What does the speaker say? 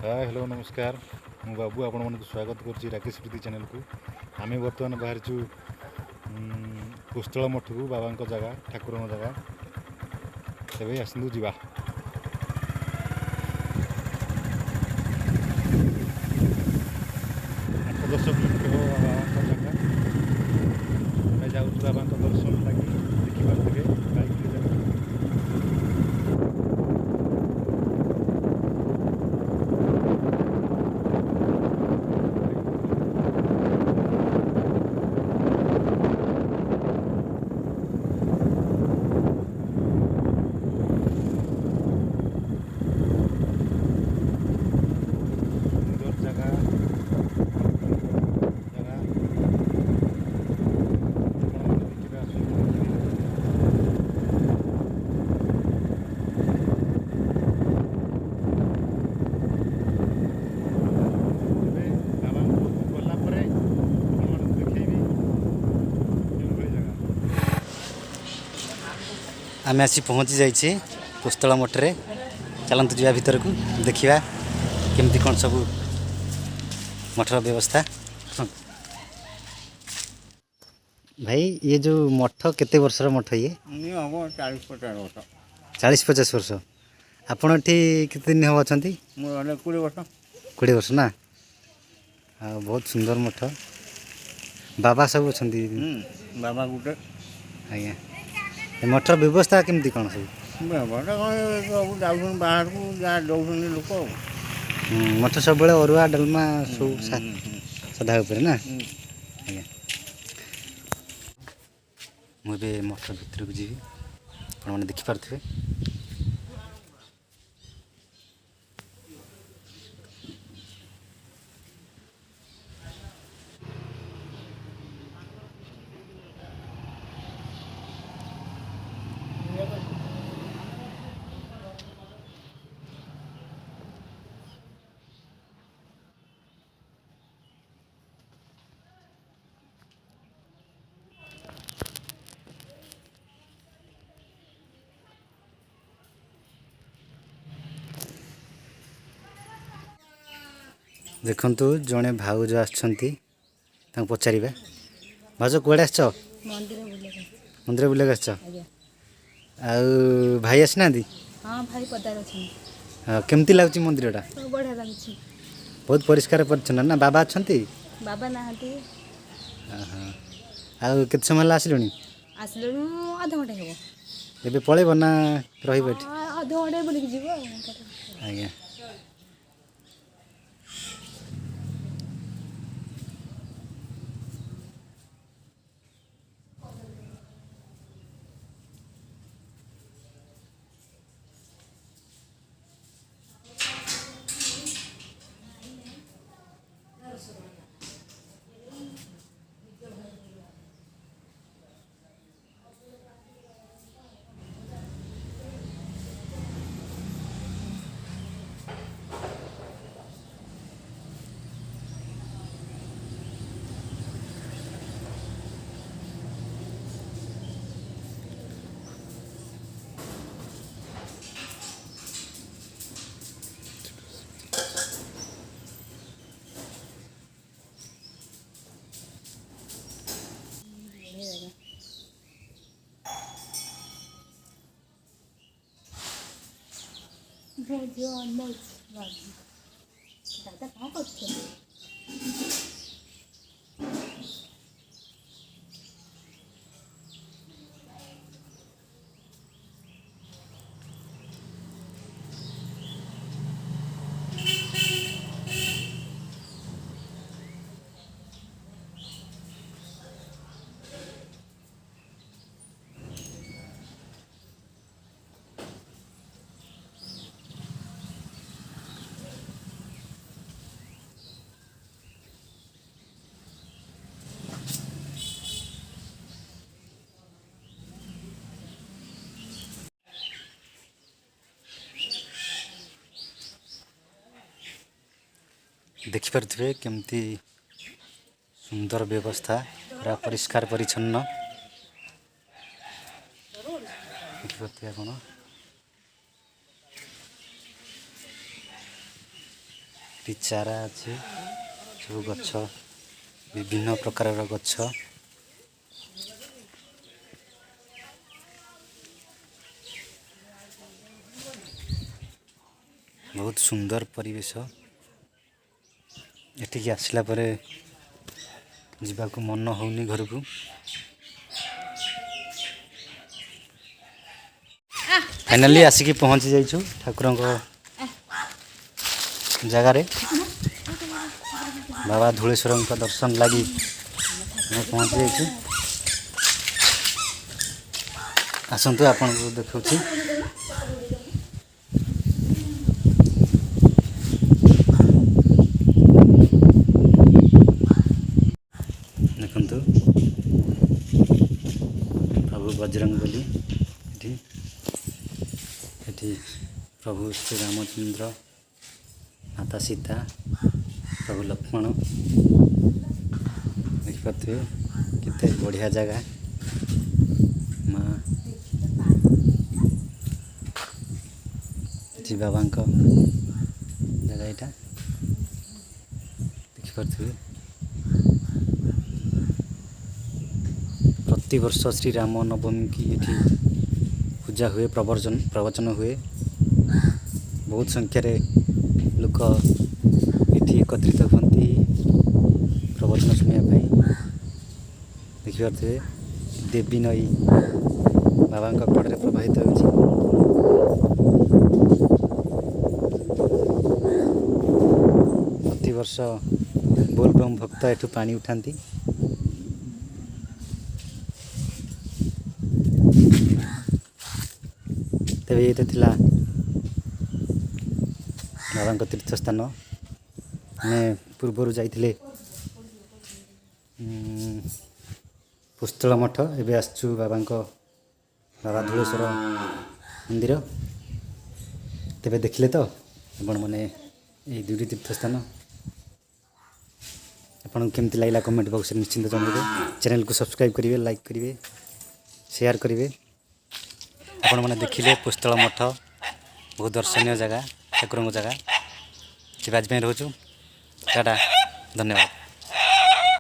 Hi hello नमस्कार मु बाबू आपण मानक स्वागत करुच्ची राकेश प्रीति चैनल को। आम बर्तमान बाहर पुस्तल मठ को बाबा जगह ठाकुर जगह तेज आसतु जा 8-10 किलोमीटर बाबा जगह जाऊँ बाबा दर्शन लगी देखिए बाइक आम आसी पहुँची जाइए पुस्तल मठरे। चलतु जा भर को देखा केमती कौन सब मठर व्यवस्था। भाई ये जो मठ केते वर्षर मठ ये हम 40-50 वर्ष 40-50 वर्ष आपड़ ये दिन हम अच्छा 20 वर्ष 20 वर्ष ना बहुत सुंदर मठ बाबा सब अच्छा बाबा गुटे आज्ञा मठर व्यवस्था केमती कौन सब व्यवस्था सब जाऊँ बाहर को जहाँ दौन लोक मठ सब अरुआ डालमा सब साधा उपर ना आज्ञा मुझे मठ भर को जी आपने देखिपे देखु जड़े भाउज आछंती पचार भाउज कड़े आस मंदिर बुले आस भाई आसना हाँ भाई पदार केमती लगुच मंदिर टा बढ़िया लगुच बहुत परिष्कार परिच्छन्न ना बाबा अच्छा बाबा नहांती के समय आसिलुनी आसलु अध घंटे हे ଏବେ ପଳେଇବ ନା ରହିବ ଏଠି अध घंटे बुलिक जीव ଆଜ୍ଞା दादा कहाँ कर देखिपे केमती सुंदर व्यवस्था पूरा परिष्कार परिच्छन्न देखिपे आप ଏଠି ଚାରା ଅଛି ସବୁ ଗଛ ବିଭିନ୍ନ ପ୍ରକାରର ଗଛ ବହୁତ ସୁନ୍ଦର ପରିବେଶ ଏଠିକି ଆସିଲା ପରେ ଯିବାକୁ ମନ ହେଉନି ଘରକୁ। ଫାଇନାଲି ଆସିକି ପହଞ୍ଚି ଯାଇଛୁ ଠାକୁରଙ୍କ ଜାଗାରେ। ବାବା ଧୂଳେଶ୍ୱରଙ୍କ ଦର୍ଶନ ଲାଗି ଆମେ ପହଞ୍ଚି ଯାଇଛୁ। ଆସନ୍ତୁ ଆପଣଙ୍କୁ ଦେଖାଉଛି। ଦେଖନ୍ତୁ ପ୍ରଭୁ ବଜରଙ୍ଗବଲି ଏଠି ଏଠି ପ୍ରଭୁ ଶ୍ରୀରାମଚନ୍ଦ୍ର, ମାତା ସୀତା, ପ୍ରଭୁ ଲକ୍ଷ୍ମଣ ଦେଖିପାରୁଥିବେ କେତେ ବଢ଼ିଆ ଜାଗା। ମା ଏଠି ବାବାଙ୍କ ଜାଗା ଏଇଟା ଦେଖିପାରୁଥିବେ। ପ୍ରତିବର୍ଷ ଶ୍ରୀରାମ ନବମୀ କି ଏଠି ପୂଜା ହୁଏ, ପ୍ରବଚନ ହୁଏ। ବହୁତ ସଂଖ୍ୟାରେ ଲୋକ ଏଠି ଏକତ୍ରିତ ହୁଅନ୍ତି ପ୍ରବଚନ ଶୁଣିବା ପାଇଁ। ଦେଖିପାରୁଥିବେ ଦେବୀ ନଈ ବାବାଙ୍କ କଡ଼ରେ ପ୍ରବାହିତ ହେଉଛି। ପ୍ରତିବର୍ଷ ବୋଲବମ୍ ଭକ୍ତ ଏଠୁ ପାଣି ଉଠାନ୍ତି। ତେବେ ଏଇଟା ଥିଲା ବାବାଙ୍କ ତୀର୍ଥସ୍ଥାନ। ଆମେ ପୂର୍ବରୁ ଯାଇଥିଲେ ପୁସ୍ତଳ ମଠ, ଏବେ ଆସିଛୁ ବାବା ଧୂଳେଶ୍ୱର ମନ୍ଦିର। ତେବେ ଦେଖିଲେ ତ ଆପଣମାନେ ଏଇ ଦୁଇଟି ତୀର୍ଥସ୍ଥାନ। ଆପଣଙ୍କୁ କେମିତି ଲାଗିଲା କମେଣ୍ଟ ବକ୍ସରେ ନିଶ୍ଚିନ୍ତ ଜଣାଇବେ। ଚ୍ୟାନେଲକୁ ସବସ୍କ୍ରାଇବ୍ କରିବେ, ଲାଇକ୍ କରିବେ, ସେୟାର କରିବେ। ଆପଣମାନେ ଦେଖିଲେ ପୁସ୍ତଳ ମଠ ବହୁତ ଦର୍ଶନୀୟ ଜାଗା, ଠାକୁରଙ୍କ ଜାଗା। ଆଜି ପାଇଁ ରହୁଛୁ। ଟାଟା, ଧନ୍ୟବାଦ।